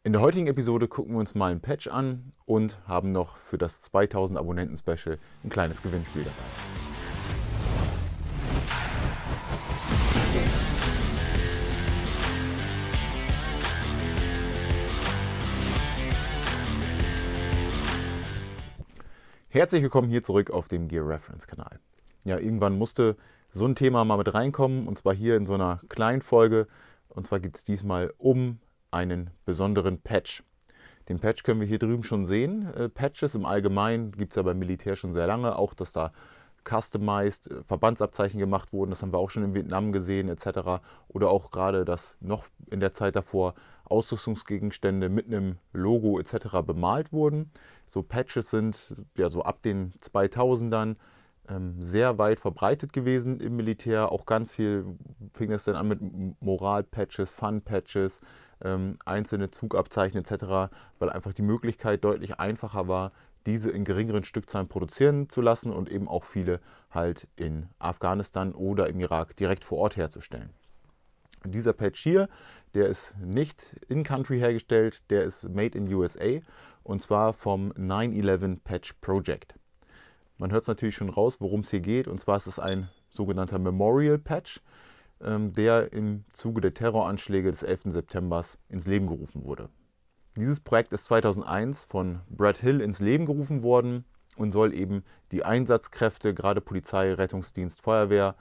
In der heutigen Episode gucken wir uns mal einen Patch an und haben noch für das 2000 Abonnenten-Special ein kleines Gewinnspiel dabei. Herzlich willkommen hier zurück auf dem Gear Reference Kanal. Ja, irgendwann musste so ein Thema mal mit reinkommen, und zwar hier in so einer kleinen Folge. Und zwar geht es diesmal um einen besonderen Patch. Den Patch können wir hier drüben schon sehen. Patches im Allgemeinen gibt es ja beim Militär schon sehr lange. Auch, dass da customized Verbandsabzeichen gemacht wurden, das haben wir auch schon in Vietnam gesehen etc. Oder auch gerade, dass noch in der Zeit davor Ausrüstungsgegenstände mit einem Logo etc. bemalt wurden. So Patches sind ja so ab den 2000ern sehr weit verbreitet gewesen im Militär. Auch ganz viel fing es dann an mit Moral-Patches, Fun-Patches, einzelne Zugabzeichen etc., weil einfach die Möglichkeit deutlich einfacher war, diese in geringeren Stückzahlen produzieren zu lassen und eben auch viele halt in Afghanistan oder im Irak direkt vor Ort herzustellen. Dieser Patch hier, der ist nicht in-country hergestellt, der ist made in USA, und zwar vom 9/11 Patch Project. Man hört es natürlich schon raus, worum es hier geht, und zwar ist es ein sogenannter Memorial Patch, der im Zuge der Terroranschläge des 11. September ins Leben gerufen wurde. Dieses Projekt ist 2001 von Brad Hill ins Leben gerufen worden und soll eben die Einsatzkräfte, gerade Polizei, Rettungsdienst, Feuerwehr,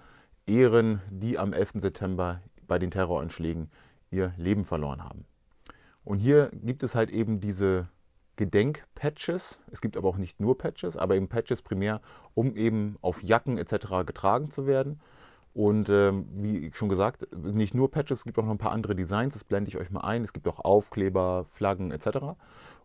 ehren, die am 11. September bei den Terroranschlägen ihr Leben verloren haben. Und hier gibt es halt eben diese Gedenkpatches. Es gibt aber auch nicht nur Patches, aber eben Patches primär, um eben auf Jacken etc. getragen zu werden. Und wie schon gesagt, nicht nur Patches, es gibt auch noch ein paar andere Designs, das blende ich euch mal ein. Es gibt auch Aufkleber, Flaggen etc.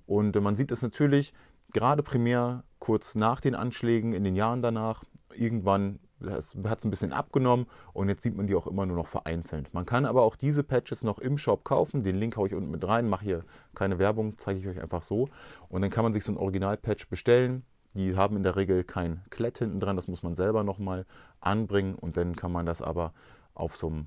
Und man sieht es natürlich gerade primär kurz nach den Anschlägen, in den Jahren danach. Irgendwann hat es ein bisschen abgenommen und jetzt sieht man die auch immer nur noch vereinzelt. Man kann aber auch diese Patches noch im Shop kaufen. Den Link haue ich unten mit rein, mache hier keine Werbung, zeige ich euch einfach so. Und dann kann man sich so ein Original-Patch bestellen. Die haben in der Regel kein Klett hinten dran, das muss man selber nochmal anbringen, und dann kann man das aber auf so einem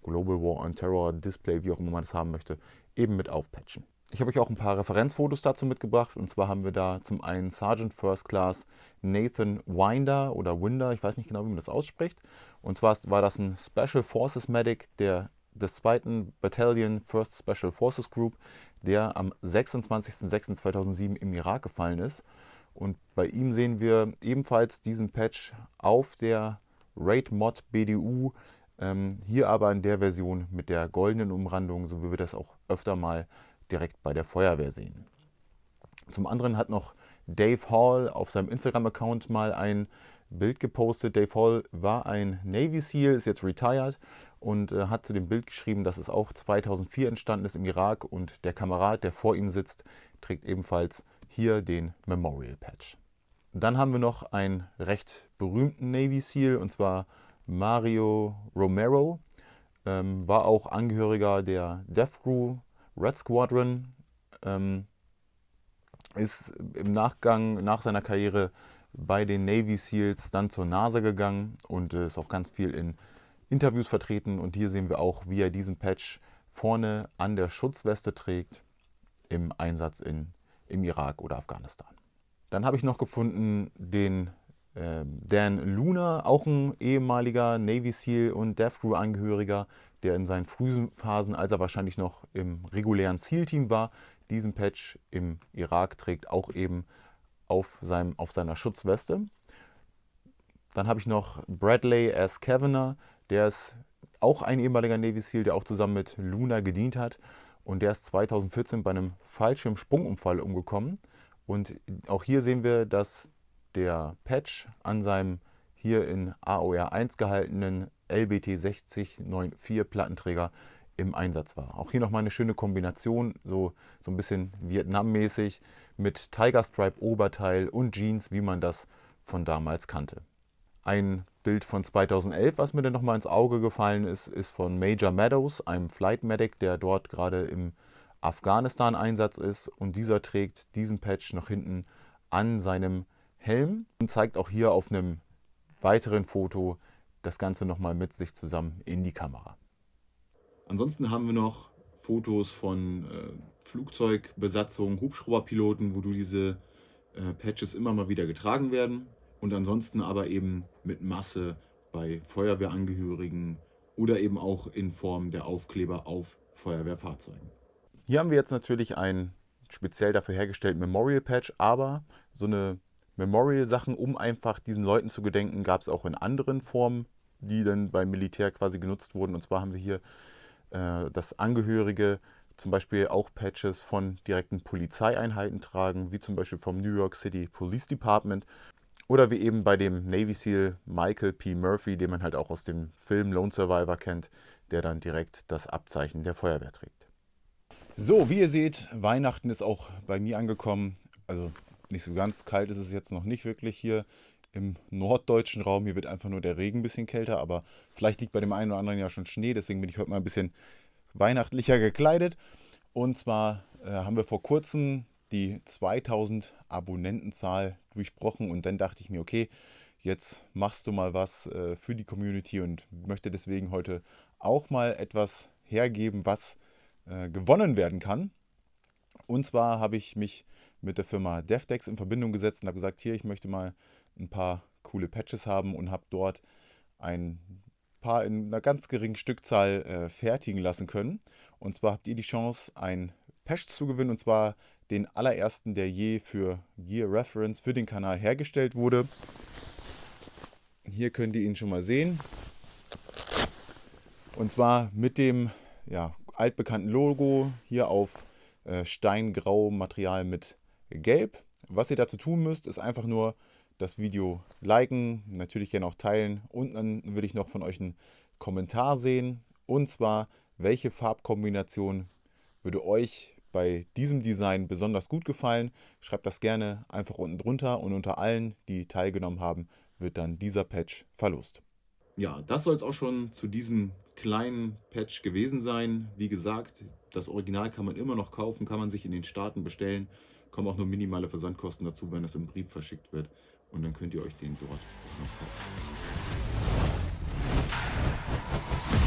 Global War on Terror Display, wie auch immer man das haben möchte, eben mit aufpatchen. Ich habe euch auch ein paar Referenzfotos dazu mitgebracht, und zwar haben wir da zum einen Sergeant First Class Nathan Winder oder Winder, ich weiß nicht genau, wie man das ausspricht. Und zwar war das ein Special Forces Medic des 2. Battalion 1st Special Forces Group, der am 26.06.2007 im Irak gefallen ist. Und bei ihm sehen wir ebenfalls diesen Patch auf der Raid Mod BDU, hier aber in der Version mit der goldenen Umrandung, so wie wir das auch öfter mal direkt bei der Feuerwehr sehen. Zum anderen hat noch Dave Hall auf seinem Instagram-Account mal ein Bild gepostet. Dave Hall war ein Navy SEAL, ist jetzt retired, und hat zu dem Bild geschrieben, dass es auch 2004 entstanden ist im Irak, und der Kamerad, der vor ihm sitzt, trägt ebenfalls hier den Memorial Patch. Dann haben wir noch einen recht berühmten Navy SEAL, und zwar Mario Romero. War auch Angehöriger der Death Crew Red Squadron. Ist im Nachgang, nach seiner Karriere bei den Navy SEALs dann zur NASA gegangen und ist auch ganz viel in Interviews vertreten. Und hier sehen wir auch, wie er diesen Patch vorne an der Schutzweste trägt im Einsatz im Irak oder Afghanistan. Dann habe ich noch gefunden den Dan Luna, auch ein ehemaliger Navy SEAL und Death Crew Angehöriger, der in seinen frühen Phasen, als er wahrscheinlich noch im regulären SEAL-Team war, diesen Patch im Irak trägt, auch eben auf seiner Schutzweste. Dann habe ich noch Bradley S. Kavanagh, der ist auch ein ehemaliger Navy SEAL, der auch zusammen mit Luna gedient hat. Und der ist 2014 bei einem Fallschirmsprungunfall umgekommen. Und auch hier sehen wir, dass der Patch an seinem hier in AOR 1 gehaltenen LBT 6094 Plattenträger im Einsatz war. Auch hier nochmal eine schöne Kombination, so ein bisschen Vietnam-mäßig, mit Tiger Stripe Oberteil und Jeans, wie man das von damals kannte. Ein Bild von 2011, was mir dann nochmal ins Auge gefallen ist, ist von Major Meadows, einem Flight Medic, der dort gerade im Afghanistan-Einsatz ist. Und dieser trägt diesen Patch nach hinten an seinem Helm und zeigt auch hier auf einem weiteren Foto das Ganze nochmal mit sich zusammen in die Kamera. Ansonsten haben wir noch Fotos von Flugzeugbesatzungen, Hubschrauberpiloten, wo du diese Patches immer mal wieder getragen werden. Und ansonsten aber eben mit Masse bei Feuerwehrangehörigen oder eben auch in Form der Aufkleber auf Feuerwehrfahrzeugen. Hier haben wir jetzt natürlich einen speziell dafür hergestellten Memorial Patch, aber so eine Memorial-Sachen, um einfach diesen Leuten zu gedenken, gab es auch in anderen Formen, die dann beim Militär quasi genutzt wurden. Und zwar haben wir hier dass Angehörige zum Beispiel auch Patches von direkten Polizeieinheiten tragen, wie zum Beispiel vom New York City Police Department oder wie eben bei dem Navy SEAL Michael P. Murphy, den man halt auch aus dem Film Lone Survivor kennt, der dann direkt das Abzeichen der Feuerwehr trägt. So, wie ihr seht, Weihnachten ist auch bei mir angekommen. Also nicht so ganz kalt ist es jetzt noch nicht wirklich hier im norddeutschen Raum. Hier wird einfach nur der Regen ein bisschen kälter, aber vielleicht liegt bei dem einen oder anderen ja schon Schnee. Deswegen bin ich heute mal ein bisschen weihnachtlicher gekleidet. Und zwar haben wir vor kurzem die 2000 Abonnentenzahl durchbrochen und dann dachte ich mir, okay, jetzt machst du mal was für die Community und möchte deswegen heute auch mal etwas hergeben, was gewonnen werden kann. Und zwar habe ich mich mit der Firma DevDex in Verbindung gesetzt und habe gesagt, hier, ich möchte mal ein paar coole Patches haben und habe dort ein paar in einer ganz geringen Stückzahl fertigen lassen können. Und zwar habt ihr die Chance, ein Patch zu gewinnen, und zwar den allerersten, der je für Gear Reference für den Kanal hergestellt wurde. Hier könnt ihr ihn schon mal sehen. Und zwar mit dem altbekannten Logo hier auf steingrau Material mit Gelb. Was ihr dazu tun müsst, ist einfach nur das Video liken, natürlich gerne auch teilen und dann würde ich noch von euch einen Kommentar sehen, und zwar, welche Farbkombination würde euch bei diesem Design besonders gut gefallen. Schreibt das gerne einfach unten drunter und unter allen, die teilgenommen haben, wird dann dieser Patch verlost. Ja, das soll es auch schon zu diesem kleinen Patch gewesen sein. Wie gesagt, das Original kann man immer noch kaufen, kann man sich in den Staaten bestellen. Kommen auch nur minimale Versandkosten dazu, wenn das im Brief verschickt wird. Und dann könnt ihr euch den dort noch kaufen.